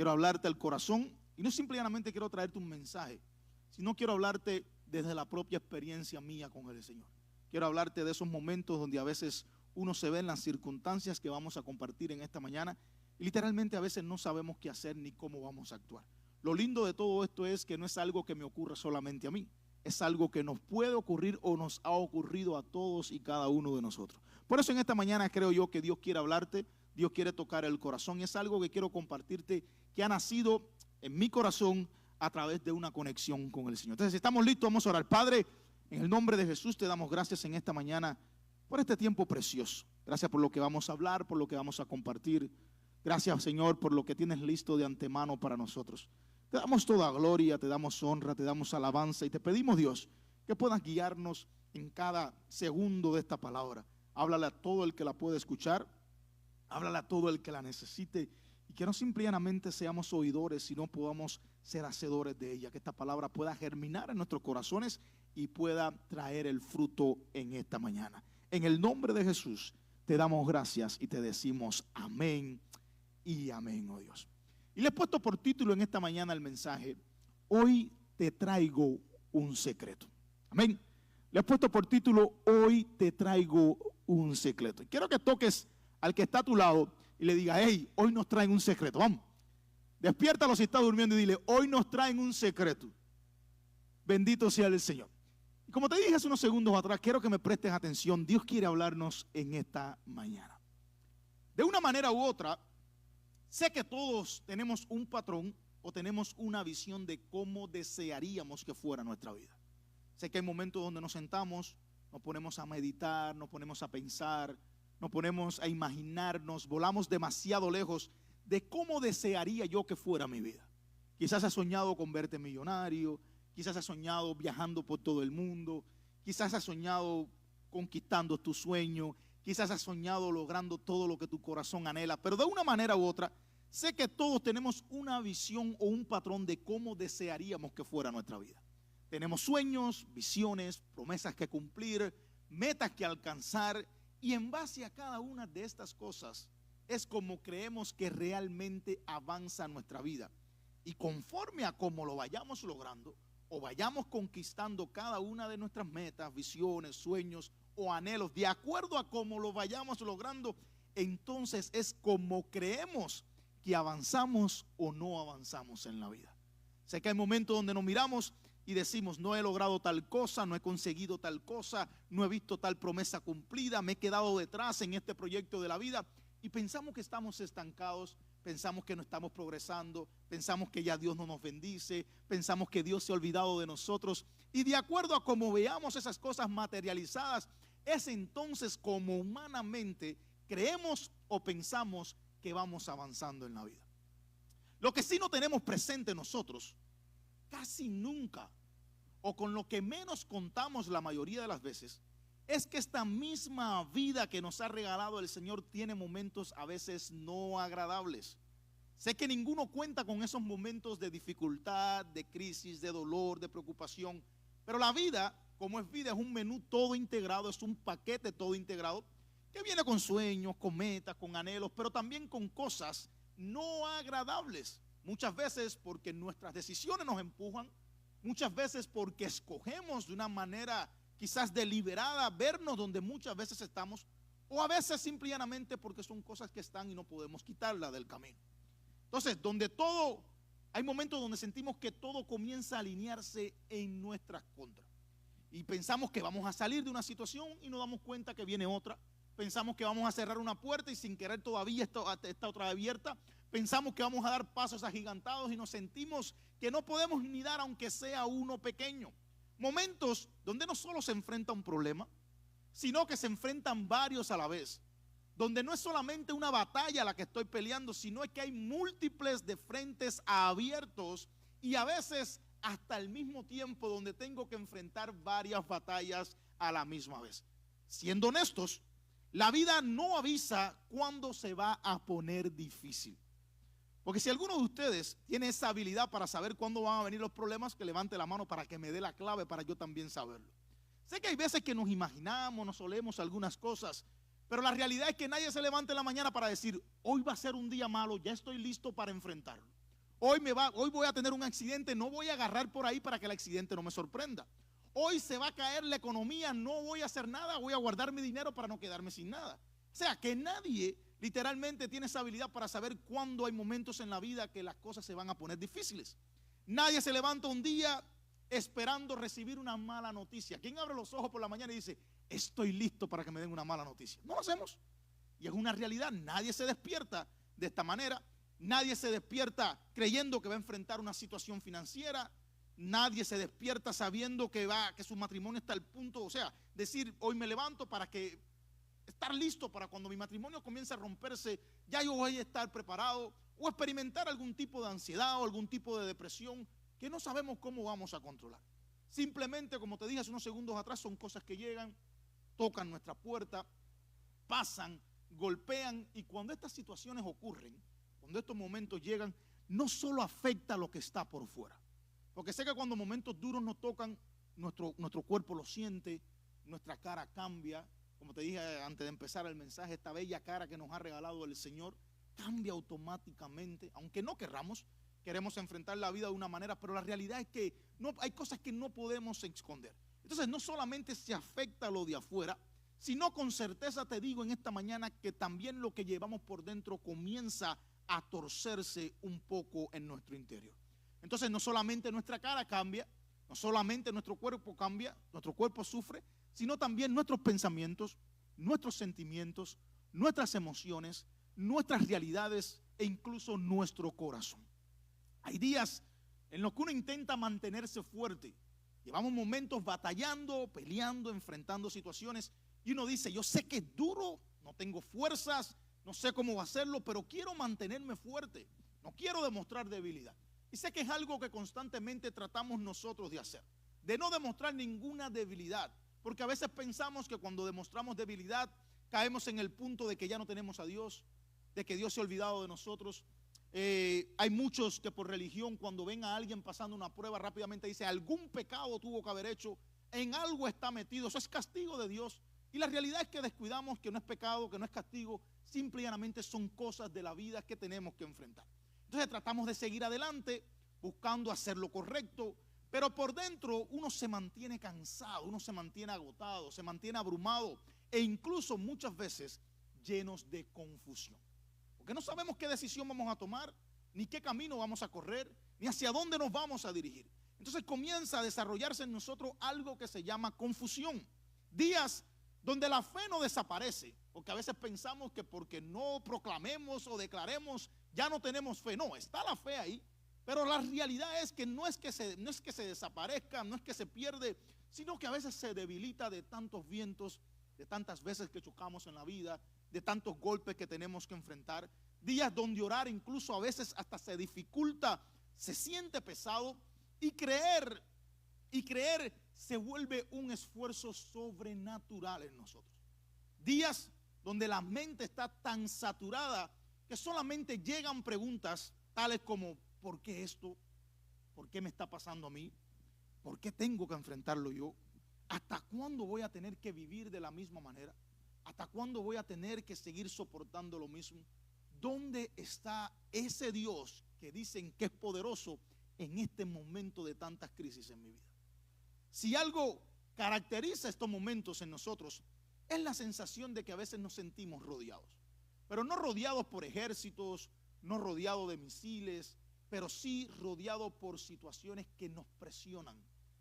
Quiero hablarte al corazón y no simplemente quiero traerte un mensaje, sino quiero hablarte desde la propia experiencia mía con el Señor. Quiero hablarte de esos momentos donde a veces uno se ve en las circunstancias que vamos a compartir en esta mañana y literalmente a veces no sabemos qué hacer ni cómo vamos a actuar. Lo lindo de todo esto es que no es algo que me ocurra solamente a mí, es algo que nos puede ocurrir o nos ha ocurrido a todos y cada uno de nosotros. Por eso en esta mañana creo yo que Dios quiere hablarte, Dios quiere tocar el corazón y es algo que quiero compartirte que ha nacido en mi corazón a través de una conexión con el Señor. Entonces, si estamos listos, vamos a orar. Padre, en el nombre de Jesús te damos gracias en esta mañana por este tiempo precioso. Gracias por lo que vamos a hablar, por lo que vamos a compartir. Gracias, Señor, por lo que tienes listo de antemano para nosotros. Te damos toda gloria, te damos honra, te damos alabanza y te pedimos, Dios, que puedas guiarnos en cada segundo de esta palabra. Háblale a todo el que la pueda escuchar, háblale a todo el que la necesite y que no simplemente seamos oidores, sino podamos ser hacedores de ella, que esta palabra pueda germinar en nuestros corazones y pueda traer el fruto en esta mañana. En el nombre de Jesús te damos gracias y te decimos amén y amén, oh Dios. Y le he puesto por título en esta mañana el mensaje: hoy te traigo un secreto. Amén. Le he puesto por título: hoy te traigo un secreto. Y quiero que toques al que está a tu lado y le diga: hey, hoy nos traen un secreto. Vamos, despiértalo si está durmiendo y dile: hoy nos traen un secreto. Bendito sea el Señor. Y como te dije hace unos segundos atrás, quiero que me prestes atención. Dios quiere hablarnos en esta mañana. De una manera u otra, sé que todos tenemos un patrón o tenemos una visión de cómo desearíamos que fuera nuestra vida. Sé que hay momentos donde nos sentamos, nos ponemos a meditar, nos ponemos a pensar, nos ponemos a imaginarnos, volamos demasiado lejos de cómo desearía yo que fuera mi vida. Quizás has soñado con verte millonario, quizás has soñado viajando por todo el mundo, quizás has soñado conquistando tu sueño, quizás has soñado logrando todo lo que tu corazón anhela, pero de una manera u otra, sé que todos tenemos una visión o un patrón de cómo desearíamos que fuera nuestra vida. Tenemos sueños, visiones, promesas que cumplir, metas que alcanzar, y en base a cada una de estas cosas es como creemos que realmente avanza nuestra vida. Y conforme a cómo lo vayamos logrando o vayamos conquistando cada una de nuestras metas, visiones, sueños o anhelos, de acuerdo a cómo lo vayamos logrando, entonces es como creemos que avanzamos o no avanzamos en la vida. Sé que hay momentos donde nos miramos y decimos: no he logrado tal cosa, no he conseguido tal cosa, no he visto tal promesa cumplida, me he quedado detrás en este proyecto de la vida, y pensamos que estamos estancados, pensamos que no estamos progresando, pensamos que ya Dios no nos bendice, pensamos que Dios se ha olvidado de nosotros, y de acuerdo a cómo veamos esas cosas materializadas, es entonces como humanamente creemos o pensamos que vamos avanzando en la vida. Lo que sí no tenemos presente nosotros casi nunca, o con lo que menos contamos la mayoría de las veces, es que esta misma vida que nos ha regalado el Señor tiene momentos a veces no agradables. Sé que ninguno cuenta con esos momentos de dificultad, de crisis, de dolor, de preocupación, pero la vida, como es vida, es un menú todo integrado, es un paquete todo integrado, que viene con sueños, con metas, con anhelos, pero también con cosas no agradables. Muchas veces porque nuestras decisiones nos empujan, muchas veces porque escogemos de una manera quizás deliberada vernos donde muchas veces estamos, o a veces simplemente porque son cosas que están y no podemos quitarlas del camino. Entonces, hay momentos donde sentimos que todo comienza a alinearse en nuestras contras. Y pensamos que vamos a salir de una situación y nos damos cuenta que viene otra. Pensamos que vamos a cerrar una puerta y sin querer todavía está otra abierta. Pensamos que vamos a dar pasos agigantados y nos sentimos que no podemos ni dar aunque sea uno pequeño. Momentos donde no solo se enfrenta un problema, sino que se enfrentan varios a la vez. Donde no es solamente una batalla la que estoy peleando, sino es que hay múltiples de frentes abiertos y a veces hasta el mismo tiempo donde tengo que enfrentar varias batallas a la misma vez. Siendo honestos, la vida no avisa cuándo se va a poner difícil. Porque si alguno de ustedes tiene esa habilidad para saber cuándo van a venir los problemas, que levante la mano para que me dé la clave para yo también saberlo. Sé que hay veces que nos imaginamos, nos solemos algunas cosas, pero la realidad es que nadie se levanta en la mañana para decir: hoy va a ser un día malo, ya estoy listo para enfrentarlo. Hoy voy a tener un accidente, no voy a agarrar por ahí para que el accidente no me sorprenda. Hoy se va a caer la economía, no voy a hacer nada, voy a guardar mi dinero para no quedarme sin nada. O sea, que nadie literalmente tiene esa habilidad para saber cuándo hay momentos en la vida que las cosas se van a poner difíciles. Nadie se levanta un día esperando recibir una mala noticia. ¿Quién abre los ojos por la mañana y dice, estoy listo para que me den una mala noticia? No lo hacemos. Y es una realidad. Nadie se despierta de esta manera. Nadie se despierta creyendo que va a enfrentar una situación financiera. Nadie se despierta sabiendo que su matrimonio está al punto, o sea, decir, hoy me levanto para que estar listo para cuando mi matrimonio comience a romperse, ya yo voy a estar preparado, o experimentar algún tipo de ansiedad o algún tipo de depresión que no sabemos cómo vamos a controlar. Simplemente, como te dije hace unos segundos atrás, son cosas que llegan, tocan nuestra puerta, pasan, golpean, y cuando estas situaciones ocurren, cuando estos momentos llegan, no solo afecta lo que está por fuera, porque sé que cuando momentos duros nos tocan, nuestro cuerpo lo siente, nuestra cara cambia. Como te dije antes de empezar el mensaje, esta bella cara que nos ha regalado el Señor cambia automáticamente, aunque no querramos. Queremos enfrentar la vida de una manera, pero la realidad es que hay cosas que no podemos esconder. Entonces no solamente se afecta lo de afuera, sino con certeza te digo en esta mañana que también lo que llevamos por dentro comienza a torcerse un poco en nuestro interior. Entonces no solamente nuestra cara cambia, no solamente nuestro cuerpo cambia, nuestro cuerpo sufre, sino también nuestros pensamientos, nuestros sentimientos, nuestras emociones, nuestras realidades e incluso nuestro corazón. Hay días en los que uno intenta mantenerse fuerte. Llevamos momentos batallando, peleando, enfrentando situaciones y uno dice, yo sé que es duro, no tengo fuerzas, no sé cómo hacerlo, pero quiero mantenerme fuerte, no quiero demostrar debilidad. Y sé que es algo que constantemente tratamos nosotros de hacer, de no demostrar ninguna debilidad, porque a veces pensamos que cuando demostramos debilidad caemos en el punto de que ya no tenemos a Dios, de que Dios se ha olvidado de nosotros. Hay muchos que por religión, cuando ven a alguien pasando una prueba, rápidamente dice, algún pecado tuvo que haber hecho, en algo está metido, eso es castigo de Dios. Y la realidad es que descuidamos que no es pecado, que no es castigo, simple y llanamente son cosas de la vida que tenemos que enfrentar. Entonces tratamos de seguir adelante, buscando hacer lo correcto, pero por dentro uno se mantiene cansado, uno se mantiene agotado, se mantiene abrumado e incluso muchas veces llenos de confusión. Porque no sabemos qué decisión vamos a tomar, ni qué camino vamos a correr, ni hacia dónde nos vamos a dirigir. Entonces comienza a desarrollarse en nosotros algo que se llama confusión. Días donde la fe no desaparece, porque a veces pensamos que porque no proclamemos o declaremos ya no tenemos fe. No, está la fe ahí, pero la realidad es que no es que se desaparezca, no es que se pierde, sino que a veces se debilita de tantos vientos, de tantas veces que chocamos en la vida, de tantos golpes que tenemos que enfrentar. Días donde orar incluso a veces hasta se dificulta, se siente pesado, y creer se vuelve un esfuerzo sobrenatural en nosotros. Días donde la mente está tan saturada que solamente llegan preguntas tales como ¿por qué esto? ¿Por qué me está pasando a mí? ¿Por qué tengo que enfrentarlo yo? ¿Hasta cuándo voy a tener que vivir de la misma manera? ¿Hasta cuándo voy a tener que seguir soportando lo mismo? ¿Dónde está ese Dios que dicen que es poderoso en este momento de tantas crisis en mi vida? Si algo caracteriza estos momentos en nosotros, es la sensación de que a veces nos sentimos rodeados, pero no rodeados por ejércitos, no rodeados de misiles, pero sí rodeados por situaciones que nos presionan,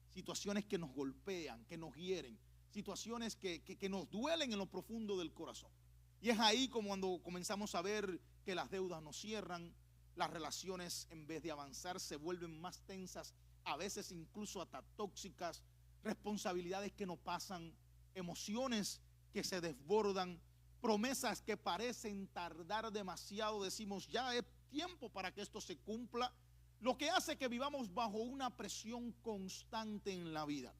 situaciones que nos golpean, que nos hieren, situaciones que nos duelen en lo profundo del corazón. Y es ahí como cuando comenzamos a ver que las deudas nos cierran, las relaciones en vez de avanzar se vuelven más tensas, a veces incluso hasta tóxicas, responsabilidades que no pasan, emociones que se desbordan, promesas que parecen tardar demasiado, decimos ya es tiempo para que esto se cumpla, lo que hace que vivamos bajo una presión constante en la vida,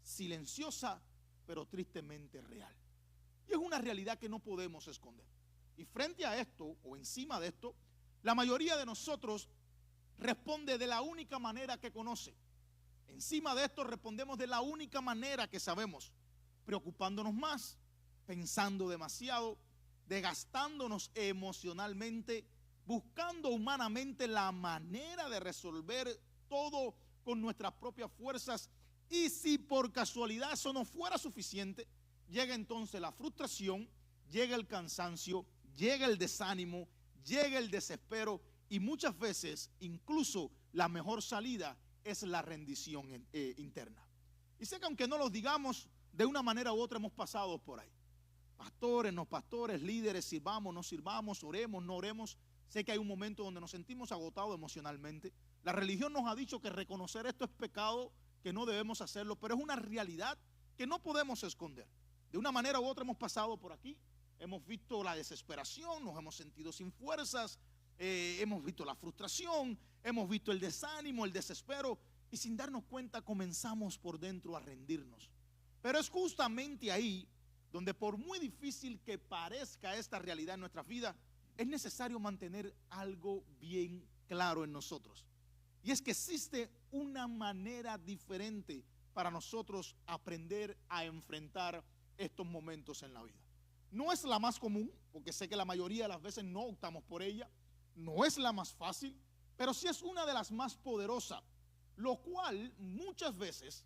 silenciosa pero tristemente real. Y es una realidad que no podemos esconder. Y frente a esto, o encima de esto, la mayoría de nosotros responde de la única manera que conoce. Encima de esto respondemos de la única manera que sabemos, preocupándonos más, pensando demasiado, desgastándonos emocionalmente, buscando humanamente la manera de resolver todo con nuestras propias fuerzas. Y si por casualidad eso no fuera suficiente, llega entonces la frustración, llega el cansancio, llega el desánimo, llega el desespero, y muchas veces incluso la mejor salida es la rendición interna. Y sé que aunque no lo digamos, de una manera u otra hemos pasado por ahí. Pastores, no pastores, líderes, sirvamos, no sirvamos, oremos, no oremos. Sé que hay un momento donde nos sentimos agotados emocionalmente. La religión nos ha dicho que reconocer esto es pecado, que no debemos hacerlo, pero es una realidad que no podemos esconder. De una manera u otra hemos pasado por aquí, hemos visto la desesperación, nos hemos sentido sin fuerzas, hemos visto la frustración, hemos visto el desánimo, el desespero, y sin darnos cuenta comenzamos por dentro a rendirnos. Pero es justamente ahí donde, por muy difícil que parezca esta realidad en nuestra vida, es necesario mantener algo bien claro en nosotros. Y es que existe una manera diferente para nosotros aprender a enfrentar estos momentos en la vida. No es la más común, porque sé que la mayoría de las veces no optamos por ella. No es la más fácil, pero sí es una de las más poderosas, lo cual muchas veces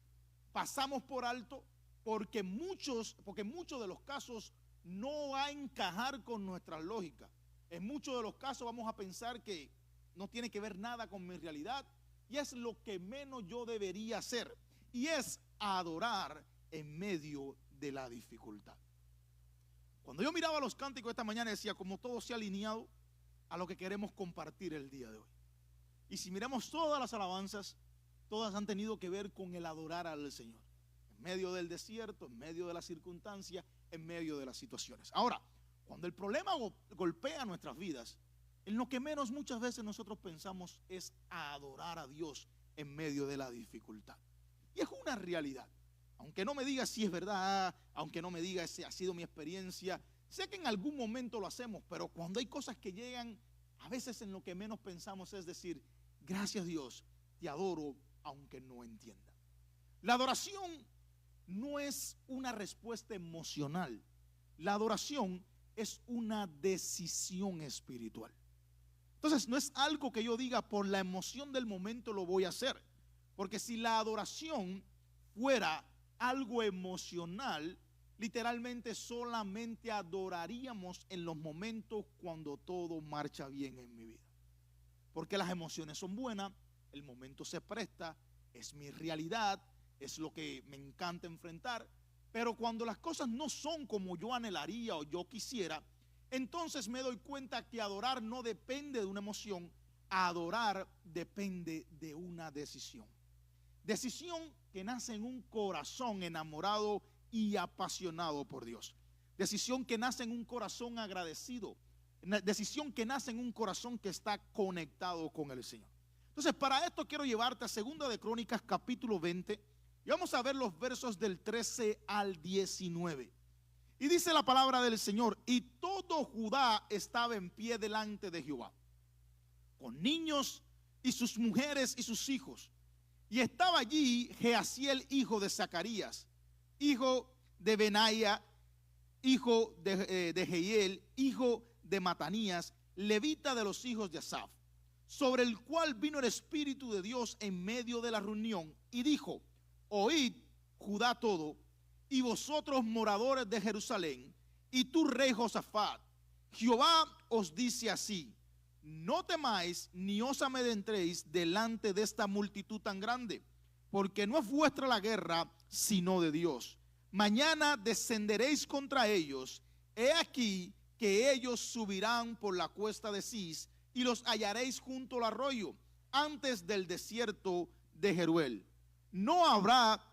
pasamos por alto porque muchos de los casos no va a encajar con nuestra lógica. En muchos de los casos vamos a pensar que no tiene que ver nada con mi realidad, y es lo que menos yo debería hacer, y es adorar en medio de la dificultad. Cuando yo miraba los cánticos esta mañana, decía como todo se ha alineado a lo que queremos compartir el día de hoy. Y si miramos todas las alabanzas, todas han tenido que ver con el adorar al Señor, en medio del desierto, en medio de las circunstancias, en medio de las situaciones. Ahora, cuando el problema golpea nuestras vidas, en lo que menos muchas veces nosotros pensamos es adorar a Dios en medio de la dificultad. Y es una realidad. Aunque no me diga si es verdad, aunque no me diga si ha sido mi experiencia, sé que en algún momento lo hacemos, pero cuando hay cosas que llegan, a veces en lo que menos pensamos es decir, gracias Dios, te adoro aunque no entienda. La adoración no es una respuesta emocional. La adoración es una decisión espiritual. Entonces no es algo que yo diga por la emoción del momento lo voy a hacer, porque si la adoración fuera algo emocional, literalmente solamente adoraríamos en los momentos cuando todo marcha bien en mi vida, porque las emociones son buenas, el momento se presta, es mi realidad, es lo que me encanta enfrentar. Pero cuando las cosas no son como yo anhelaría o yo quisiera, entonces me doy cuenta que adorar no depende de una emoción, adorar depende de una decisión. Decisión que nace en un corazón enamorado y apasionado por Dios. Decisión que nace en un corazón agradecido. Decisión que nace en un corazón que está conectado con el Señor. Entonces, para esto quiero llevarte a 2 de Crónicas capítulo 20 y vamos a ver los versos del 13 al 19. Y dice la palabra del Señor: y todo Judá estaba en pie delante de Jehová, con niños y sus mujeres y sus hijos. Y estaba allí Jehaziel, hijo de Zacarías, hijo de Benaía, hijo de Jehiel, hijo de Matanías, levita de los hijos de Asaf, sobre el cual vino el Espíritu de Dios en medio de la reunión, y dijo: oíd, Judá todo, y vosotros moradores de Jerusalén, y tú rey Josafat, Jehová os dice así: no temáis ni os amedrentéis delante de esta multitud tan grande, porque no es vuestra la guerra, sino de Dios. Mañana descenderéis contra ellos. He aquí que ellos subirán por la cuesta de Cis, y los hallaréis junto al arroyo, antes del desierto de Jeruel. No habrá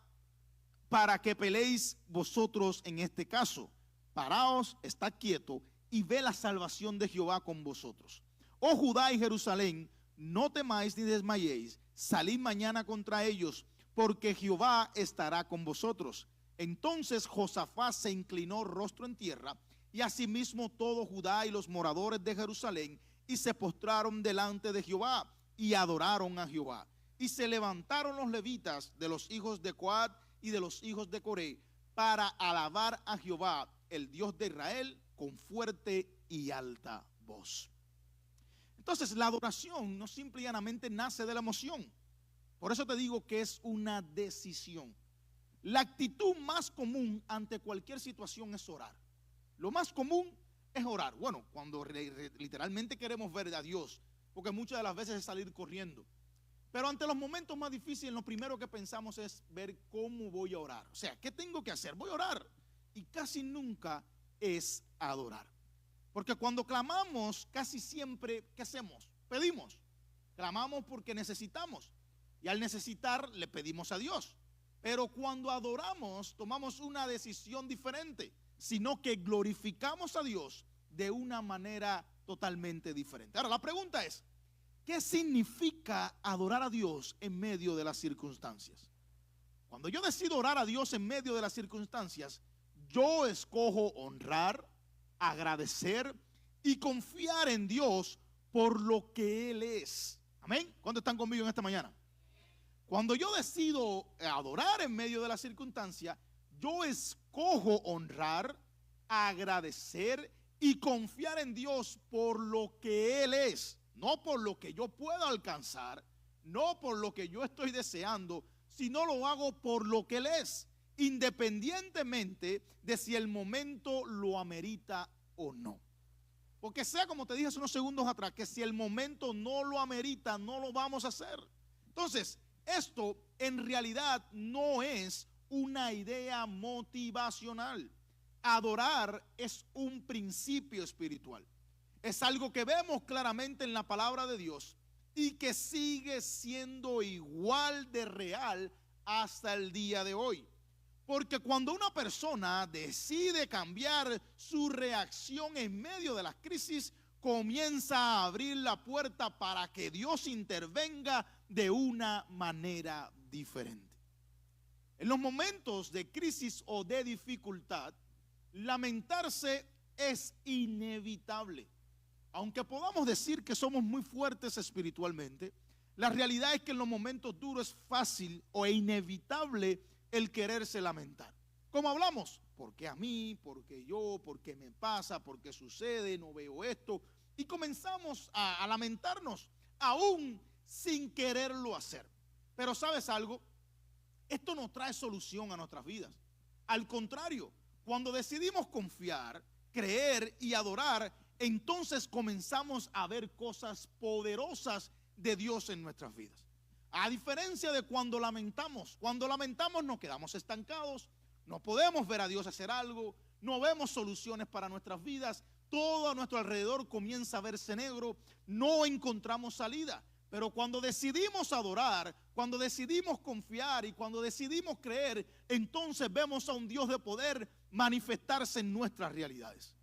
para que peleéis vosotros en este caso. Paraos, estad quieto, y ve la salvación de Jehová con vosotros. Oh Judá y Jerusalén, no temáis ni desmayéis, salid mañana contra ellos, porque Jehová estará con vosotros. Entonces Josafat se inclinó rostro en tierra, y asimismo todo Judá y los moradores de Jerusalén, y se postraron delante de Jehová, y adoraron a Jehová. Y se levantaron los levitas de los hijos de Coat y de los hijos de Coré, para alabar a Jehová, el Dios de Israel, con fuerte y alta voz. Entonces, la adoración no simple y llanamente nace de la emoción. Por eso te digo que es una decisión. La actitud más común ante cualquier situación es orar. Lo más común es orar. Bueno, cuando literalmente queremos ver a Dios, porque muchas de las veces es salir corriendo. Pero ante los momentos más difíciles, lo primero que pensamos es ver cómo voy a orar. O sea, ¿qué tengo que hacer? Voy a orar. Y casi nunca es adorar. Porque cuando clamamos, casi siempre, ¿qué hacemos? Pedimos. Clamamos porque necesitamos. Y al necesitar, le pedimos a Dios. Pero cuando adoramos, tomamos una decisión diferente, sino que glorificamos a Dios de una manera totalmente diferente. Ahora, la pregunta es, ¿qué significa adorar a Dios en medio de las circunstancias? Cuando yo decido orar a Dios en medio de las circunstancias, yo escojo honrar, agradecer y confiar en Dios por lo que Él es. Amén. ¿Cuántos están conmigo en esta mañana? Cuando yo decido adorar en medio de la circunstancia, yo escojo honrar, agradecer y confiar en Dios por lo que Él es, no por lo que yo pueda alcanzar, no por lo que yo estoy deseando, sino lo hago por lo que Él es, independientemente de si el momento lo amerita o no. Porque sea como te dije hace unos segundos atrás, que si el momento no lo amerita, no lo vamos a hacer. Entonces, esto en realidad no es una idea motivacional. Adorar es un principio espiritual. Es algo que vemos claramente en la palabra de Dios y que sigue siendo igual de real hasta el día de hoy. Porque cuando una persona decide cambiar su reacción en medio de las crisis, comienza a abrir la puerta para que Dios intervenga de una manera diferente. En los momentos de crisis o de dificultad, lamentarse es inevitable. Aunque podamos decir que somos muy fuertes espiritualmente, la realidad es que en los momentos duros es fácil o inevitable el quererse lamentar. ¿Cómo hablamos? ¿Por qué a mí? ¿Por qué yo? ¿Por qué me pasa? ¿Por qué sucede? No veo esto. Y comenzamos a lamentarnos, aún sin quererlo hacer. Pero ¿sabes algo? Esto no trae solución a nuestras vidas. Al contrario, cuando decidimos confiar, creer y adorar, entonces comenzamos a ver cosas poderosas de Dios en nuestras vidas. A diferencia de cuando lamentamos nos quedamos estancados, no podemos ver a Dios hacer algo, no vemos soluciones para nuestras vidas, todo a nuestro alrededor comienza a verse negro, no encontramos salida. Pero cuando decidimos adorar, cuando decidimos confiar y cuando decidimos creer, entonces vemos a un Dios de poder manifestarse en nuestras realidades.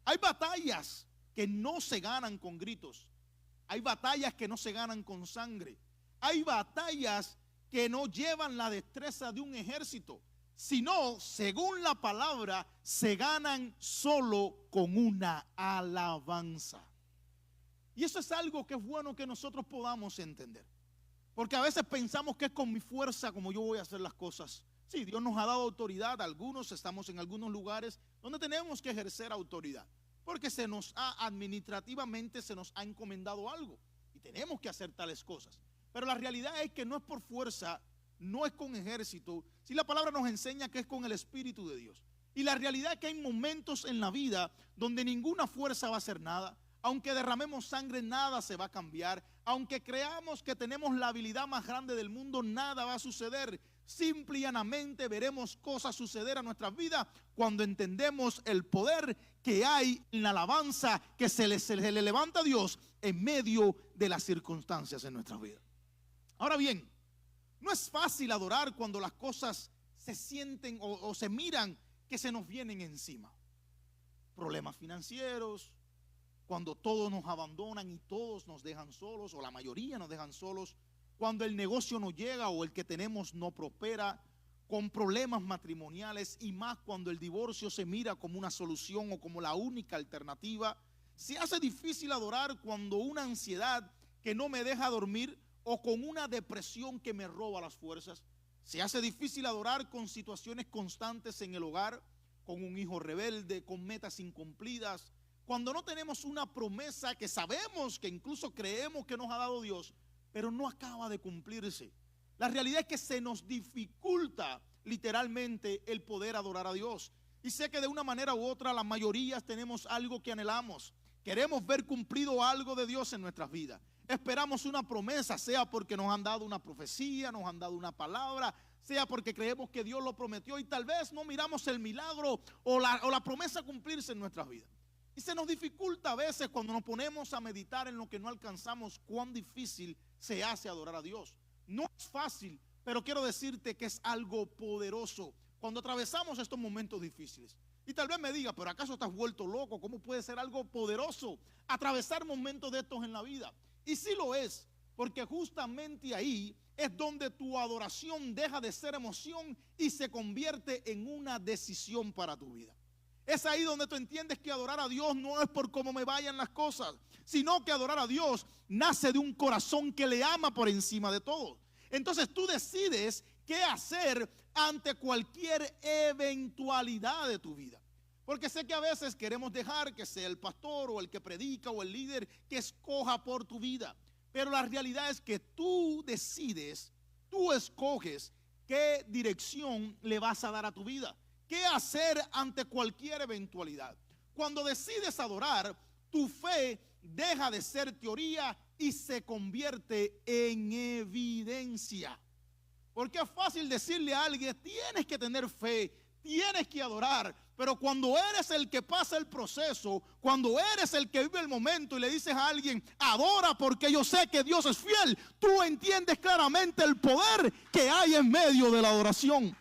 Hay batallas que no se ganan con gritos, hay batallas que no se ganan con sangre. Hay batallas que no llevan la destreza de un ejército, sino, según la palabra, se ganan solo con una alabanza. Y eso es algo que es bueno que nosotros podamos entender. Porque a veces pensamos que es con mi fuerza como yo voy a hacer las cosas. Sí, Dios nos ha dado autoridad, algunos estamos en algunos lugares donde tenemos que ejercer autoridad. Porque administrativamente se nos ha encomendado algo y tenemos que hacer tales cosas. Pero la realidad es que no es por fuerza, no es con ejército. Si la palabra nos enseña que es con el Espíritu de Dios. Y la realidad es que hay momentos en la vida donde ninguna fuerza va a hacer nada. Aunque derramemos sangre, nada se va a cambiar. Aunque creamos que tenemos la habilidad más grande del mundo, nada va a suceder. Simple y llanamente veremos cosas suceder a nuestras vidas cuando entendemos el poder que hay en la alabanza que se le levanta a Dios en medio de las circunstancias en nuestras vidas. Ahora bien, no es fácil adorar cuando las cosas se sienten o se miran que se nos vienen encima. Problemas financieros, cuando todos nos abandonan y todos nos dejan solos, o la mayoría nos dejan solos, cuando el negocio no llega o el que tenemos no prospera, con problemas matrimoniales y más cuando el divorcio se mira como una solución o como la única alternativa. Se hace difícil adorar cuando una ansiedad que no me deja dormir o con una depresión que me roba las fuerzas. Se hace difícil adorar con situaciones constantes en el hogar, con un hijo rebelde, con metas incumplidas, cuando no tenemos una promesa que sabemos, que incluso creemos que nos ha dado Dios, pero no acaba de cumplirse. La realidad es que se nos dificulta literalmente el poder adorar a Dios. Y sé que de una manera u otra la mayoría tenemos algo que anhelamos. Queremos ver cumplido algo de Dios en nuestras vidas. Esperamos una promesa, sea porque nos han dado una profecía, nos han dado una palabra, sea porque creemos que Dios lo prometió y tal vez no miramos el milagro o la promesa cumplirse en nuestras vidas. Y se nos dificulta a veces cuando nos ponemos a meditar en lo que no alcanzamos, cuán difícil se hace adorar a Dios. No es fácil, pero quiero decirte que es algo poderoso cuando atravesamos estos momentos difíciles. Y tal vez me diga, pero ¿acaso estás vuelto loco? ¿Cómo puede ser algo poderoso atravesar momentos de estos en la vida? Y sí lo es, porque justamente ahí es donde tu adoración deja de ser emoción y se convierte en una decisión para tu vida. Es ahí donde tú entiendes que adorar a Dios no es por cómo me vayan las cosas, sino que adorar a Dios nace de un corazón que le ama por encima de todo. Entonces tú decides qué hacer ante cualquier eventualidad de tu vida. Porque sé que a veces queremos dejar que sea el pastor o el que predica o el líder que escoja por tu vida. Pero la realidad es que tú decides, tú escoges qué dirección le vas a dar a tu vida. ¿Qué hacer ante cualquier eventualidad? Cuando decides adorar, tu fe deja de ser teoría y se convierte en evidencia. Porque es fácil decirle a alguien, tienes que tener fe, tienes que adorar, pero cuando eres el que pasa el proceso, cuando eres el que vive el momento y le dices a alguien, adora porque yo sé que Dios es fiel, tú entiendes claramente el poder que hay en medio de la adoración.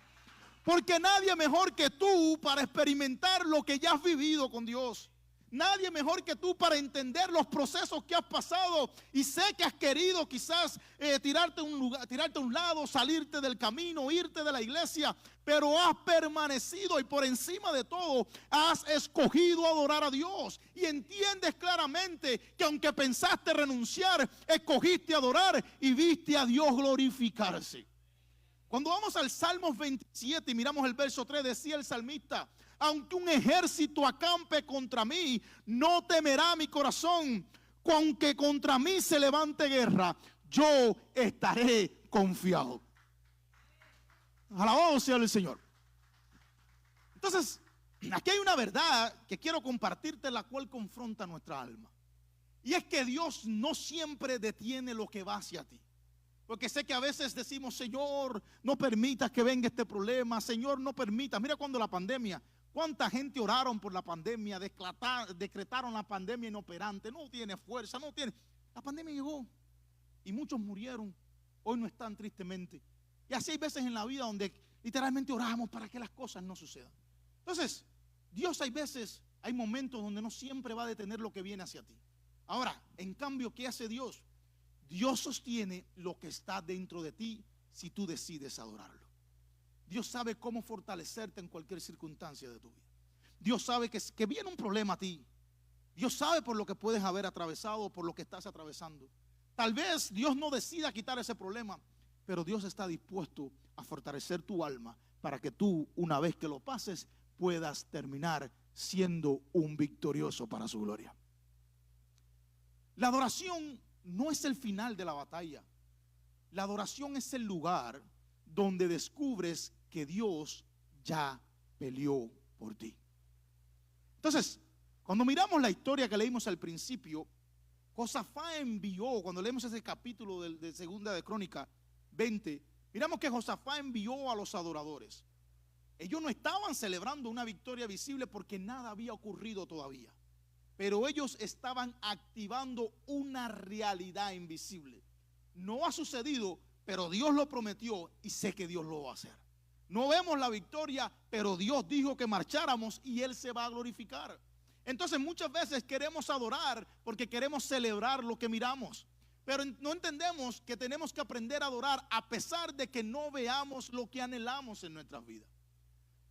Porque nadie mejor que tú para experimentar lo que ya has vivido con Dios. Nadie mejor que tú para entender los procesos que has pasado. Y sé que has querido quizás tirarte a un lado, salirte del camino, irte de la iglesia. Pero has permanecido y por encima de todo has escogido adorar a Dios. Y entiendes claramente que aunque pensaste renunciar, escogiste adorar y viste a Dios glorificarse. Cuando vamos al Salmos 27 y miramos el verso 3, decía el salmista, aunque un ejército acampe contra mí, no temerá mi corazón. Aunque contra mí se levante guerra, yo estaré confiado. Alabado sea el Señor. Entonces, aquí hay una verdad que quiero compartirte, la cual confronta nuestra alma. Y es que Dios no siempre detiene lo que va hacia ti. Porque sé que a veces decimos, Señor, no permitas que venga este problema. Señor, no permitas. Mira cuando la pandemia, cuánta gente oraron por la pandemia, decretaron la pandemia inoperante. No tiene fuerza, no tiene. La pandemia llegó y muchos murieron. Hoy no están tristemente. Y así hay veces en la vida donde literalmente oramos para que las cosas no sucedan. Entonces, Dios hay momentos donde no siempre va a detener lo que viene hacia ti. Ahora, en cambio, ¿qué hace Dios? Dios sostiene lo que está dentro de ti si tú decides adorarlo. Dios sabe cómo fortalecerte en cualquier circunstancia de tu vida. Dios sabe que viene un problema a ti. Dios sabe por lo que puedes haber atravesado o por lo que estás atravesando. Tal vez Dios no decida quitar ese problema, pero Dios está dispuesto a fortalecer tu alma para que tú, una vez que lo pases, puedas terminar siendo un victorioso para su gloria. La adoración no es el final de la batalla. La adoración es el lugar donde descubres que Dios ya peleó por ti. Entonces, cuando miramos la historia que leímos al principio, Josafat envió, cuando leemos ese capítulo de Segunda de Crónica 20, miramos que Josafat envió a los adoradores. Ellos no estaban celebrando una victoria visible porque nada había ocurrido todavía. Pero ellos estaban activando una realidad invisible. No ha sucedido, pero Dios lo prometió y sé que Dios lo va a hacer. No vemos la victoria, pero Dios dijo que marcháramos y Él se va a glorificar. Entonces muchas veces queremos adorar porque queremos celebrar lo que miramos. Pero no entendemos que tenemos que aprender a adorar a pesar de que no veamos lo que anhelamos en nuestras vidas.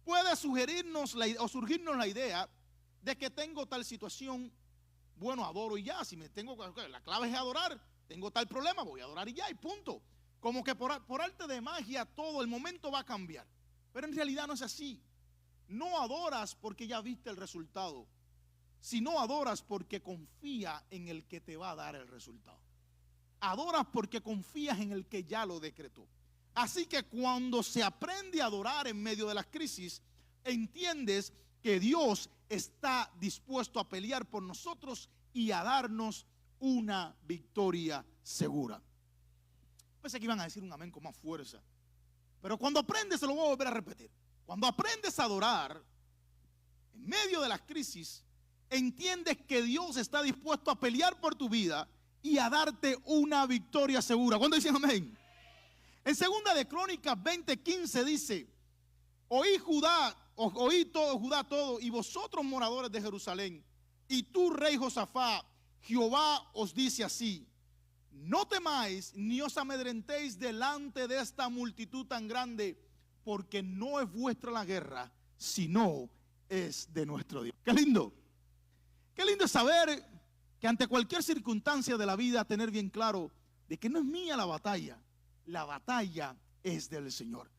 Puede surgirnos la idea de que tengo tal situación, bueno, adoro y ya. Si me tengo, la clave es adorar. Tengo tal problema, voy a adorar y ya, y punto. Como que por arte de magia todo el momento va a cambiar. Pero en realidad no es así. No adoras porque ya viste el resultado, sino adoras porque confía en el que te va a dar el resultado. Adoras porque confías en el que ya lo decretó. Así que cuando se aprende a adorar en medio de las crisis, entiendes que Dios está dispuesto a pelear por nosotros y a darnos una victoria segura. Pensé que iban a decir un amén con más fuerza. Pero cuando aprendes, se lo voy a volver a repetir. Cuando aprendes a adorar en medio de las crisis, entiendes que Dios está dispuesto a pelear por tu vida y a darte una victoria segura. ¿Cuándo dicen amén? En segunda de Crónicas 20:15 dice: oí todo Judá todo, y vosotros moradores de Jerusalén, y tú rey Josafat, Jehová os dice así: no temáis ni os amedrentéis delante de esta multitud tan grande, porque no es vuestra la guerra, sino es de nuestro Dios. Qué lindo. Qué lindo es saber que ante cualquier circunstancia de la vida, tener bien claro de que no es mía la batalla es del Señor.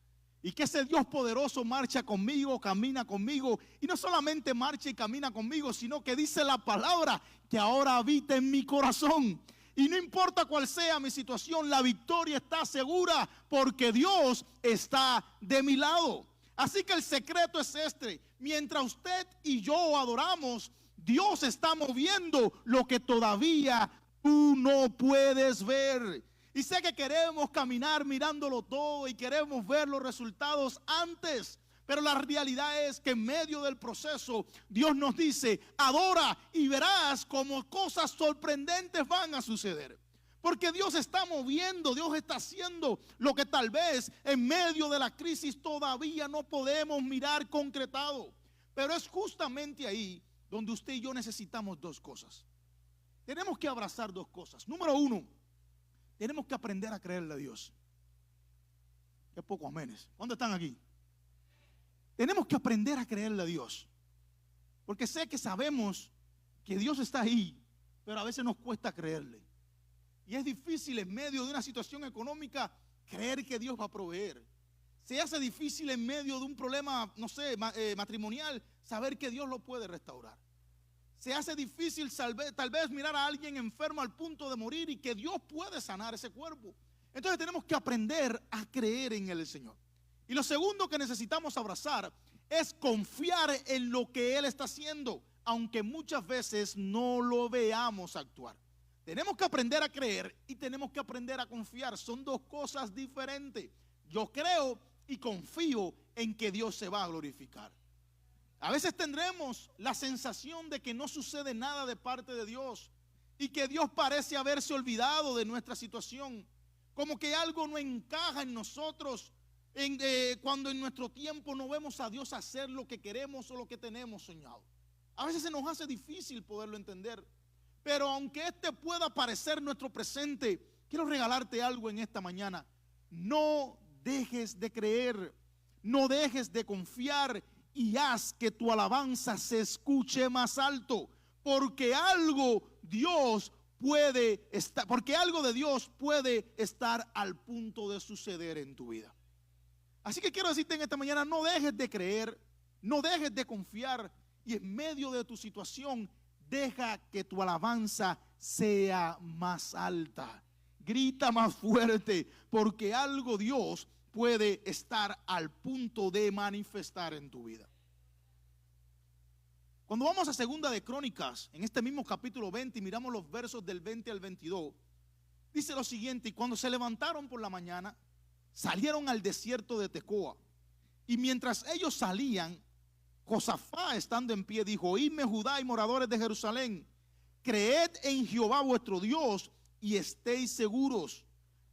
Y que ese Dios poderoso marcha conmigo, camina conmigo, y no solamente marcha y camina conmigo, sino que dice la palabra que ahora habita en mi corazón. Y no importa cuál sea mi situación, la victoria está segura porque Dios está de mi lado. Así que el secreto es este: mientras usted y yo adoramos, Dios está moviendo lo que todavía tú no puedes ver. Y sé que queremos caminar mirándolo todo y queremos ver los resultados antes, pero la realidad es que en medio del proceso Dios nos dice: adora y verás cómo cosas sorprendentes van a suceder. Porque Dios está moviendo, Dios está haciendo lo que tal vez en medio de la crisis todavía no podemos mirar concretado. Pero es justamente ahí donde usted y yo necesitamos dos cosas. Tenemos que abrazar dos cosas. Número uno, tenemos que aprender a creerle a Dios. Qué poco amenes. ¿Dónde están aquí? Tenemos que aprender a creerle a Dios. Porque sé que sabemos que Dios está ahí, pero a veces nos cuesta creerle. Y es difícil en medio de una situación económica creer que Dios va a proveer. Se hace difícil en medio de un problema, no sé, matrimonial, saber que Dios lo puede restaurar. Se hace difícil tal vez mirar a alguien enfermo al punto de morir y que Dios puede sanar ese cuerpo. Entonces tenemos que aprender a creer en el Señor. Y lo segundo que necesitamos abrazar es confiar en lo que Él está haciendo, aunque muchas veces no lo veamos actuar. Tenemos que aprender a creer y tenemos que aprender a confiar. Son dos cosas diferentes. Yo creo y confío en que Dios se va a glorificar. A veces tendremos la sensación de que no sucede nada de parte de Dios y que Dios parece haberse olvidado de nuestra situación, como que algo no encaja en nosotros cuando en nuestro tiempo no vemos a Dios hacer lo que queremos o lo que tenemos soñado. A veces se nos hace difícil poderlo entender, pero aunque este pueda parecer nuestro presente, quiero regalarte algo en esta mañana. No dejes de creer, no dejes de confiar y haz que tu alabanza se escuche más alto, porque algo de Dios puede estar al punto de suceder en tu vida. Así que quiero decirte en esta mañana: no dejes de creer, no dejes de confiar, y en medio de tu situación deja que tu alabanza sea más alta. Grita más fuerte, porque algo Dios puede estar al punto de manifestar en tu vida. Cuando vamos a segunda de Crónicas, en este mismo capítulo 20, y miramos los versos del 20 al 22, dice lo siguiente: y cuando se levantaron por la mañana, salieron al desierto de Tecoa, y mientras ellos salían, Josafat, estando en pie, dijo: oídme Judá y moradores de Jerusalén, creed en Jehová vuestro Dios y estéis seguros,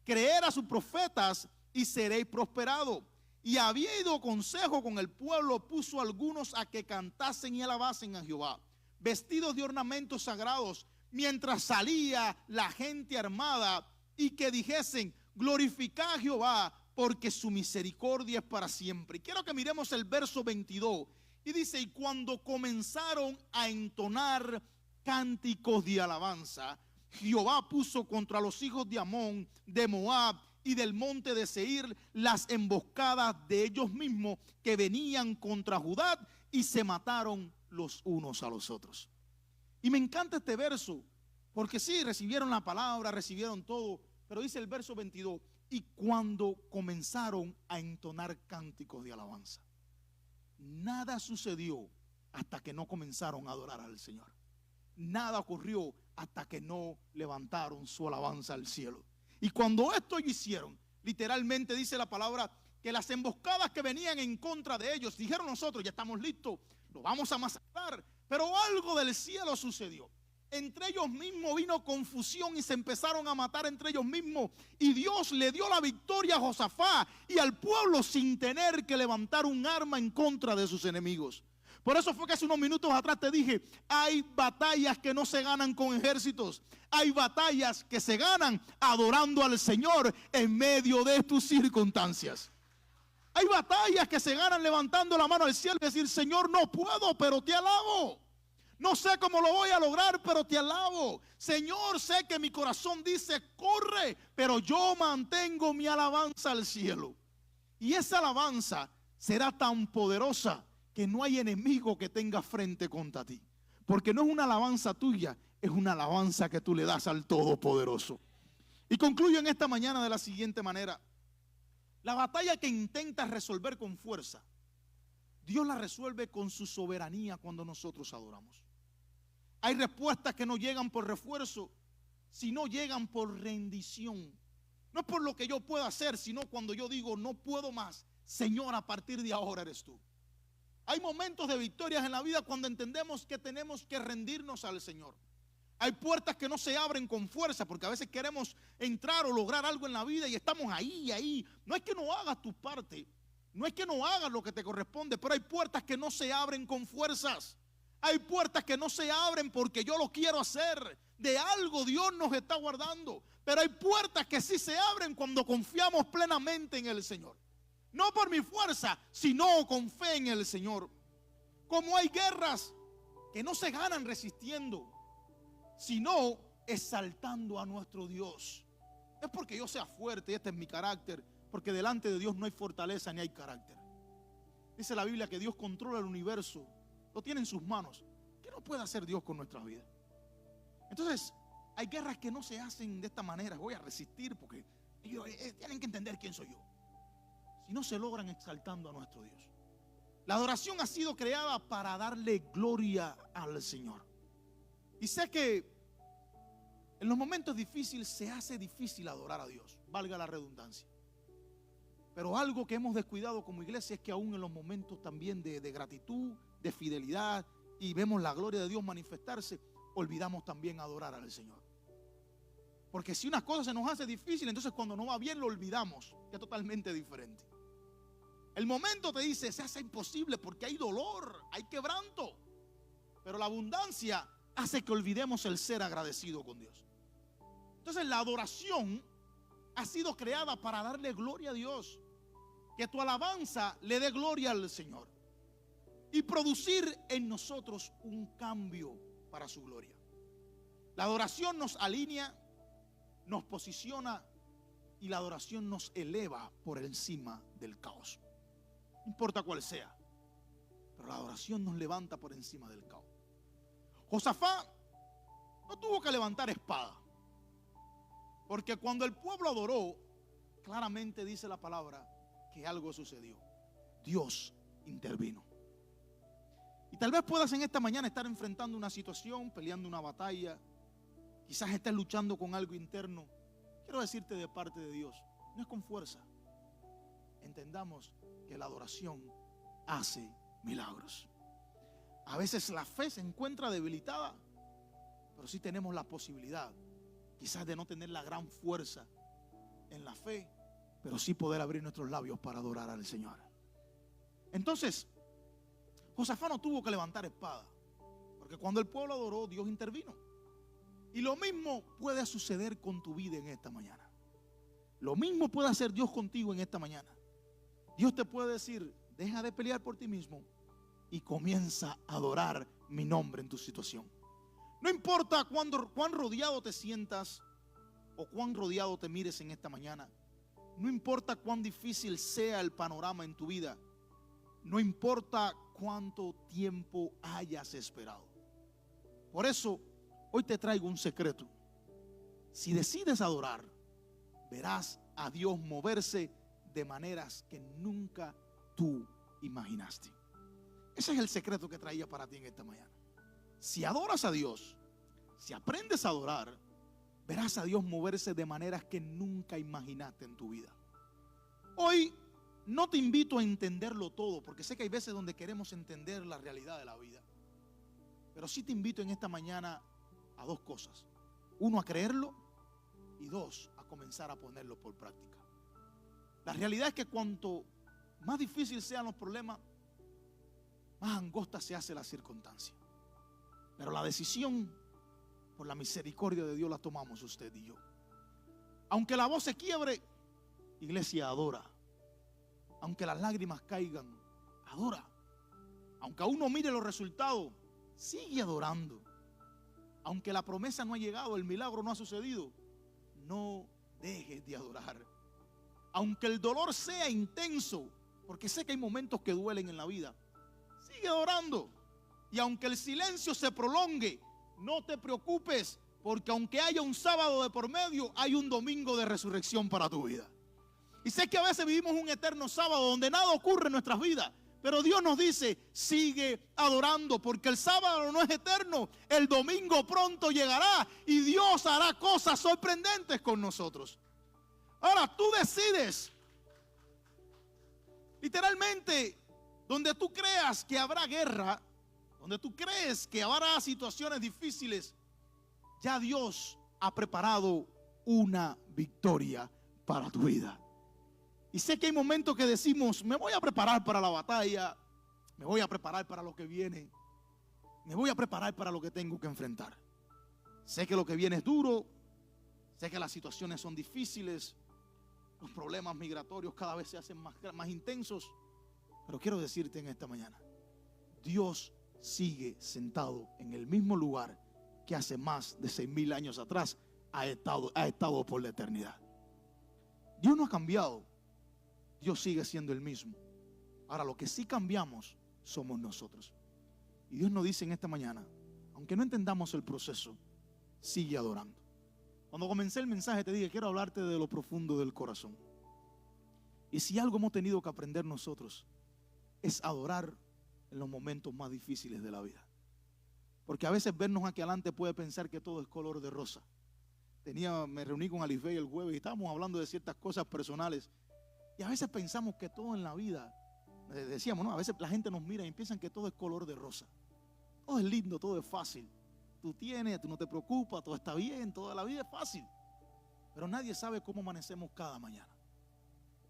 creed a sus profetas y seréis prosperados. Y habiendo consejo con el pueblo, puso a algunos a que cantasen y alabasen a Jehová, vestidos de ornamentos sagrados, mientras salía la gente armada, y que dijesen: glorificad a Jehová, porque su misericordia es para siempre. Y quiero que miremos el verso 22, y dice: y cuando comenzaron a entonar cánticos de alabanza, Jehová puso contra los hijos de Amón, de Moab y del monte de Seir las emboscadas de ellos mismos que venían contra Judá, y se mataron los unos a los otros. Y me encanta este verso, porque sí, recibieron la palabra, recibieron todo, pero dice el verso 22, y cuando comenzaron a entonar cánticos de alabanza, nada sucedió hasta que no comenzaron a adorar al Señor. Nada ocurrió hasta que no levantaron su alabanza al cielo. Y cuando esto hicieron, literalmente dice la palabra, que las emboscadas que venían en contra de ellos, dijeron: nosotros ya estamos listos, lo vamos a masacrar. Pero algo del cielo sucedió. Entre ellos mismos vino confusión y se empezaron a matar entre ellos mismos. Y Dios le dio la victoria a Josafat y al pueblo sin tener que levantar un arma en contra de sus enemigos. Por eso fue que hace unos minutos atrás te dije, hay batallas que no se ganan con ejércitos. Hay batallas que se ganan adorando al Señor en medio de tus circunstancias. Hay batallas que se ganan levantando la mano al cielo y decir: Señor, no puedo, pero te alabo. No sé cómo lo voy a lograr, pero te alabo. Señor, sé que mi corazón dice: corre, pero yo mantengo mi alabanza al cielo. Y esa alabanza será tan poderosa que no hay enemigo que tenga frente contra ti. Porque no es una alabanza tuya, es una alabanza que tú le das al Todopoderoso. Y concluyo en esta mañana de la siguiente manera. La batalla que intentas resolver con fuerza, Dios la resuelve con su soberanía cuando nosotros adoramos. Hay respuestas que no llegan por refuerzo, sino llegan por rendición. No es por lo que yo pueda hacer, sino cuando yo digo: no puedo más, Señor, a partir de ahora eres tú. Hay momentos de victorias en la vida cuando entendemos que tenemos que rendirnos al Señor. Hay puertas que no se abren con fuerza, porque a veces queremos entrar o lograr algo en la vida y estamos ahí. No es que no hagas tu parte, no es que no hagas lo que te corresponde, pero hay puertas que no se abren con fuerzas. Hay puertas que no se abren porque yo lo quiero hacer. De algo Dios nos está guardando. Pero hay puertas que sí se abren cuando confiamos plenamente en el Señor. No por mi fuerza, sino con fe en el Señor. Como hay guerras que no se ganan resistiendo, sino exaltando a nuestro Dios. Es porque yo sea fuerte, este es mi carácter, porque delante de Dios no hay fortaleza ni hay carácter. Dice la Biblia que Dios controla el universo, lo tiene en sus manos. ¿Qué no puede hacer Dios con nuestras vidas? Entonces, hay guerras que no se hacen de esta manera. Voy a resistir porque ellos tienen que entender quién soy yo. Si no se logran exaltando a nuestro Dios. La adoración ha sido creada para darle gloria al Señor. Y sé que en los momentos difíciles se hace difícil adorar a Dios, valga la redundancia. Pero algo que hemos descuidado como iglesia es que aún en los momentos también de gratitud, de fidelidad, y vemos la gloria de Dios manifestarse, olvidamos también adorar al Señor. Porque si una cosa se nos hace difícil, entonces cuando no va bien lo olvidamos, que es totalmente diferente. El momento te dice, se hace imposible porque hay dolor, hay quebranto. Pero la abundancia hace que olvidemos el ser agradecido con Dios. Entonces la adoración ha sido creada para darle gloria a Dios. Que tu alabanza le dé gloria al Señor. Y producir en nosotros un cambio para su gloria. La adoración nos alinea, nos posiciona y la adoración nos eleva por encima del caos. No importa cuál sea, pero la adoración nos levanta por encima del caos. Josafat no tuvo que levantar espada, porque cuando el pueblo adoró, claramente dice la palabra que algo sucedió. Dios intervino. Y tal vez puedas en esta mañana estar enfrentando una situación, peleando una batalla, quizás estés luchando con algo interno. Quiero decirte de parte de Dios, no es con fuerza. Entendamos que la adoración hace milagros. A veces la fe se encuentra debilitada, pero sí tenemos la posibilidad, quizás de no tener la gran fuerza en la fe, pero sí poder abrir nuestros labios para adorar al Señor. Entonces, Josafat no tuvo que levantar espada, porque cuando el pueblo adoró, Dios intervino. Y lo mismo puede suceder con tu vida en esta mañana. Lo mismo puede hacer Dios contigo en esta mañana. Dios te puede decir, deja de pelear por ti mismo y comienza a adorar mi nombre en tu situación. No importa cuán rodeado te sientas o cuán rodeado te mires en esta mañana. No importa cuán difícil sea el panorama en tu vida. No importa cuánto tiempo hayas esperado. Por eso, hoy te traigo un secreto. Si decides adorar, verás a Dios moverse de maneras que nunca tú imaginaste. Ese es el secreto que traía para ti en esta mañana. Si adoras a Dios, si aprendes a adorar, verás a Dios moverse de maneras que nunca imaginaste en tu vida. Hoy no te invito a entenderlo todo, porque sé que hay veces donde queremos entender la realidad de la vida. Pero sí te invito en esta mañana a dos cosas. Uno, a creerlo, y dos, a comenzar a ponerlo por práctica. La realidad es que cuanto más difícil sean los problemas, más angosta se hace la circunstancia. Pero la decisión, por la misericordia de Dios, la tomamos usted y yo. Aunque la voz se quiebre, iglesia, adora. Aunque las lágrimas caigan, adora. Aunque aún no mire los resultados, sigue adorando. Aunque la promesa no ha llegado, el milagro no ha sucedido, no dejes de adorar. Aunque el dolor sea intenso, porque sé que hay momentos que duelen en la vida, sigue adorando. Y aunque el silencio se prolongue, no te preocupes, porque aunque haya un sábado de por medio, hay un domingo de resurrección para tu vida. Y sé que a veces vivimos un eterno sábado donde nada ocurre en nuestras vidas, pero Dios nos dice, sigue adorando, porque el sábado no es eterno, el domingo pronto llegará y Dios hará cosas sorprendentes con nosotros. Ahora tú decides, literalmente, donde tú creas que habrá guerra, donde tú crees que habrá situaciones difíciles, ya Dios ha preparado una victoria para tu vida. Y sé que hay momentos que decimos, me voy a preparar para la batalla, me voy a preparar para lo que viene, me voy a preparar para lo que tengo que enfrentar. Sé que lo que viene es duro, sé que las situaciones son difíciles, los problemas migratorios cada vez se hacen más intensos, pero quiero decirte en esta mañana, Dios sigue sentado en el mismo lugar que hace más de 6,000 años atrás ha estado por la eternidad. Dios no ha cambiado. Dios sigue siendo el mismo. Ahora, lo que sí cambiamos somos nosotros. Y Dios nos dice en esta mañana, aunque no entendamos el proceso, sigue adorando. Cuando comencé el mensaje te dije, quiero hablarte de lo profundo del corazón. Y si algo hemos tenido que aprender nosotros, es adorar en los momentos más difíciles de la vida. Porque a veces vernos aquí adelante puede pensar que todo es color de rosa. Me reuní con Alifey el jueves y estábamos hablando de ciertas cosas personales. Y a veces pensamos que todo en la vida, decíamos, ¿no? A veces la gente nos mira y piensan que todo es color de rosa. Todo es lindo, todo es fácil. Tú no te preocupas, todo está bien, toda la vida es fácil. Pero nadie sabe cómo amanecemos cada mañana.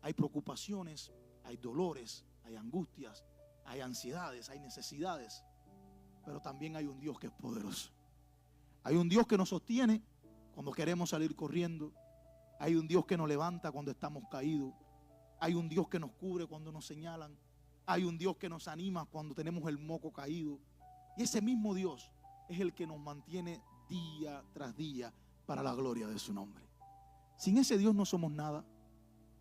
Hay preocupaciones, hay dolores, hay angustias, hay ansiedades, hay necesidades. Pero también hay un Dios que es poderoso. Hay un Dios que nos sostiene cuando queremos salir corriendo. Hay un Dios que nos levanta cuando estamos caídos. Hay un Dios que nos cubre cuando nos señalan. Hay un Dios que nos anima cuando tenemos el moco caído. Y ese mismo Dios es el que nos mantiene día tras día para la gloria de su nombre. Sin ese Dios no somos nada.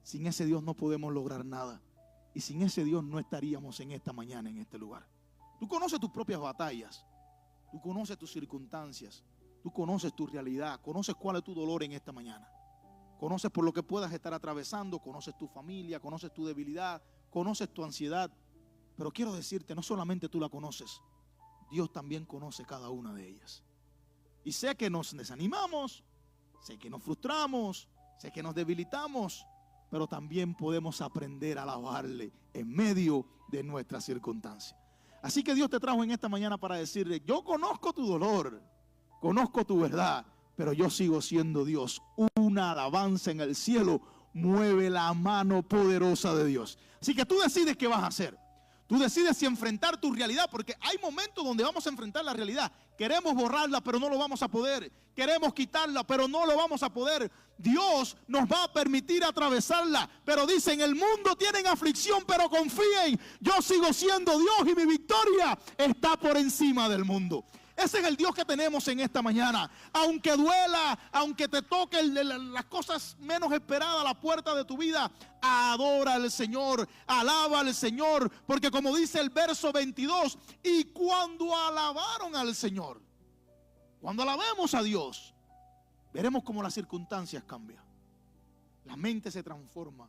Sin ese Dios no podemos lograr nada. Y sin ese Dios no estaríamos en esta mañana, en este lugar. Tú conoces tus propias batallas. Tú conoces tus circunstancias. Tú conoces tu realidad. Conoces cuál es tu dolor en esta mañana. Conoces por lo que puedas estar atravesando, conoces tu familia, conoces tu debilidad, conoces tu ansiedad. Pero quiero decirte, no solamente tú la conoces, Dios también conoce cada una de ellas. Y sé que nos desanimamos, sé que nos frustramos, sé que nos debilitamos, pero también podemos aprender a alabarle en medio de nuestras circunstancias. Así que Dios te trajo en esta mañana para decirle, yo conozco tu dolor, conozco tu verdad, pero yo sigo siendo Dios. Una alabanza en el cielo mueve la mano poderosa de Dios. Así que tú decides qué vas a hacer. Tú decides si enfrentar tu realidad, porque hay momentos donde vamos a enfrentar la realidad. Queremos borrarla, pero no lo vamos a poder. Queremos quitarla, pero no lo vamos a poder. Dios nos va a permitir atravesarla, pero dicen, el mundo tiene aflicción, pero confíen. Yo sigo siendo Dios y mi victoria está por encima del mundo. Ese es el Dios que tenemos en esta mañana. Aunque duela, aunque te toquen las cosas menos esperadas a la puerta de tu vida, adora al Señor, alaba al Señor, porque como dice el verso 22, y cuando alabaron al Señor, Cuando alabemos a Dios, veremos cómo las circunstancias cambian. La mente se transforma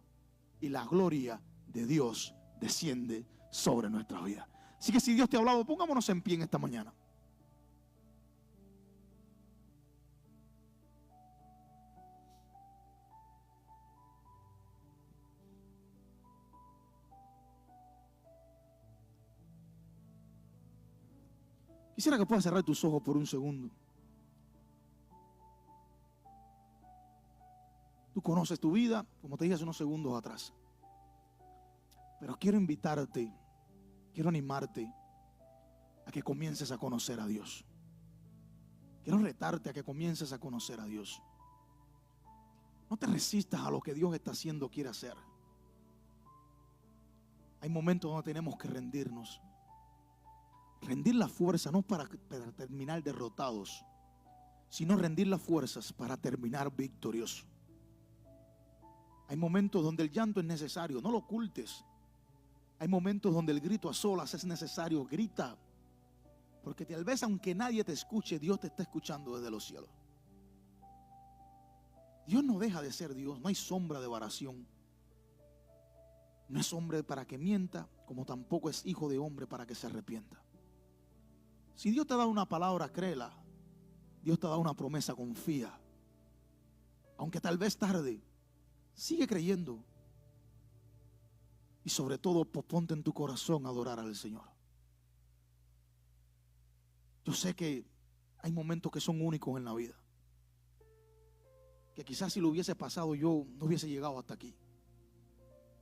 y la gloria de Dios desciende sobre nuestra vida. Así que si Dios te ha hablado, pongámonos en pie en esta mañana. Quisiera que puedas cerrar tus ojos por un segundo. Tú conoces tu vida, como te dije hace unos segundos atrás. Pero quiero invitarte, quiero animarte a que comiences a conocer a Dios. Quiero retarte a que comiences a conocer a Dios. No te resistas a lo que Dios está haciendo, quiere hacer. Hay momentos donde tenemos que rendirnos. Rendir la fuerza no para terminar derrotados, sino rendir las fuerzas para terminar victoriosos. Hay momentos donde el llanto es necesario, no lo ocultes. Hay momentos donde el grito a solas es necesario, grita. Porque tal vez aunque nadie te escuche, Dios te está escuchando desde los cielos. Dios no deja de ser Dios, no hay sombra de variación. No es hombre para que mienta, como tampoco es hijo de hombre para que se arrepienta. Si Dios te da una palabra, créela. Dios te da una promesa, confía. Aunque tal vez tarde, sigue creyendo. Y sobre todo, ponte en tu corazón a adorar al Señor. Yo sé que hay momentos que son únicos en la vida. Que quizás si lo hubiese pasado yo, no hubiese llegado hasta aquí.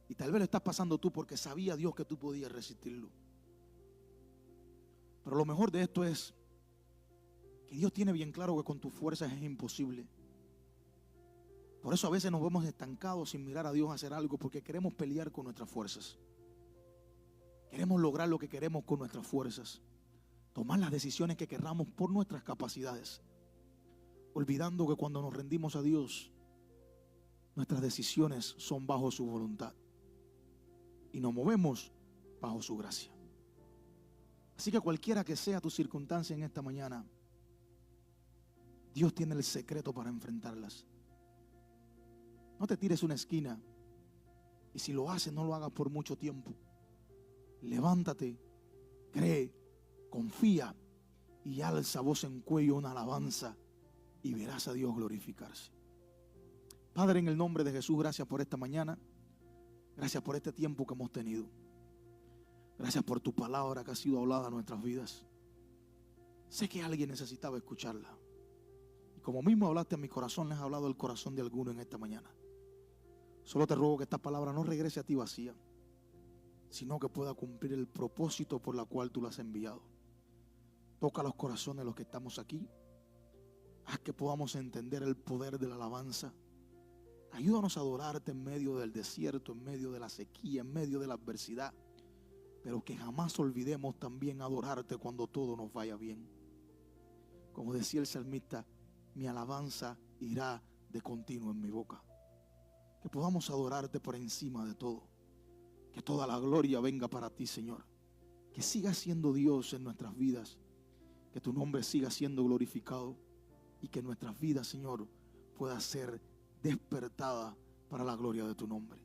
Y tal vez lo estás pasando tú porque sabía Dios que tú podías resistirlo. Pero lo mejor de esto es que Dios tiene bien claro que con tus fuerzas es imposible. Por eso a veces nos vemos estancados sin mirar a Dios hacer algo, porque queremos pelear con nuestras fuerzas. Queremos lograr lo que queremos con nuestras fuerzas. Tomar las decisiones que querramos por nuestras capacidades. Olvidando que cuando nos rendimos a Dios, nuestras decisiones son bajo su voluntad. Y nos movemos bajo su gracia. Así que cualquiera que sea tu circunstancia en esta mañana, Dios tiene el secreto para enfrentarlas. No te tires una esquina. Y si lo haces, no lo hagas por mucho tiempo. Levántate, cree, confía y alza voz en cuello una alabanza y verás a Dios glorificarse. Padre, en el nombre de Jesús, gracias por esta mañana. Gracias por este tiempo que hemos tenido. Gracias por tu palabra que ha sido hablada en nuestras vidas. Sé que alguien necesitaba escucharla. Y como mismo hablaste a mi corazón, les ha hablado el corazón de alguno en esta mañana. Solo te ruego que esta palabra no regrese a ti vacía, sino que pueda cumplir el propósito por la cual tú la has enviado. Toca los corazones de los que estamos aquí. Haz que podamos entender el poder de la alabanza. Ayúdanos a adorarte en medio del desierto, en medio de la sequía, en medio de la adversidad. Pero que jamás olvidemos también adorarte cuando todo nos vaya bien. Como decía el salmista, mi alabanza irá de continuo en mi boca. Que podamos adorarte por encima de todo. Que toda la gloria venga para ti, Señor. Que sigas siendo Dios en nuestras vidas. Que tu nombre siga siendo glorificado. Y que nuestras vidas, Señor, pueda ser despertada para la gloria de tu nombre.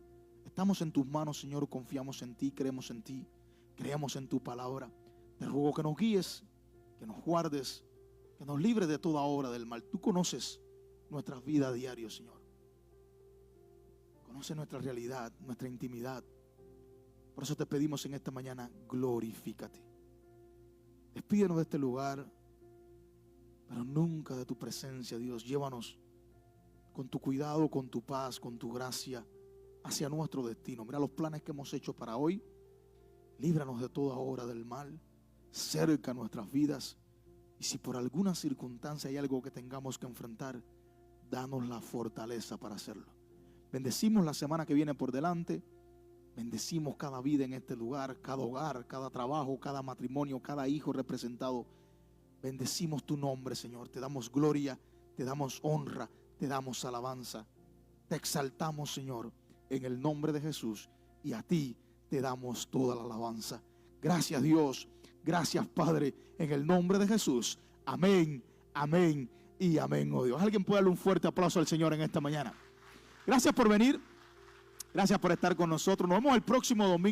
Estamos en tus manos, Señor, confiamos en ti, creemos en ti, creemos en tu palabra. Te ruego que nos guíes, que nos guardes, que nos libres de toda obra del mal. Tú conoces nuestras vidas diarias, Señor. Conoces nuestra realidad, nuestra intimidad. Por eso te pedimos en esta mañana, glorifícate. Despídenos de este lugar, pero nunca de tu presencia, Dios. Llévanos con tu cuidado, con tu paz, con tu gracia hacia nuestro destino. Mira los planes que hemos hecho para hoy. Líbranos de toda obra del mal. Cerca nuestras vidas. Y si por alguna circunstancia hay algo que tengamos que enfrentar, danos la fortaleza para hacerlo. Bendecimos la semana que viene por delante. Bendecimos cada vida en este lugar, cada hogar, cada trabajo, cada matrimonio, cada hijo representado. Bendecimos tu nombre, Señor. Te damos gloria, te damos honra, te damos alabanza. Te exaltamos, Señor, en el nombre de Jesús. Y a ti te damos toda la alabanza. Gracias, Dios. Gracias, Padre, en el nombre de Jesús. Amén, Amén y amén, oh Dios. Alguien puede darle un fuerte aplauso al Señor en esta mañana. Gracias por venir. Gracias por estar con nosotros. Nos vemos el próximo domingo.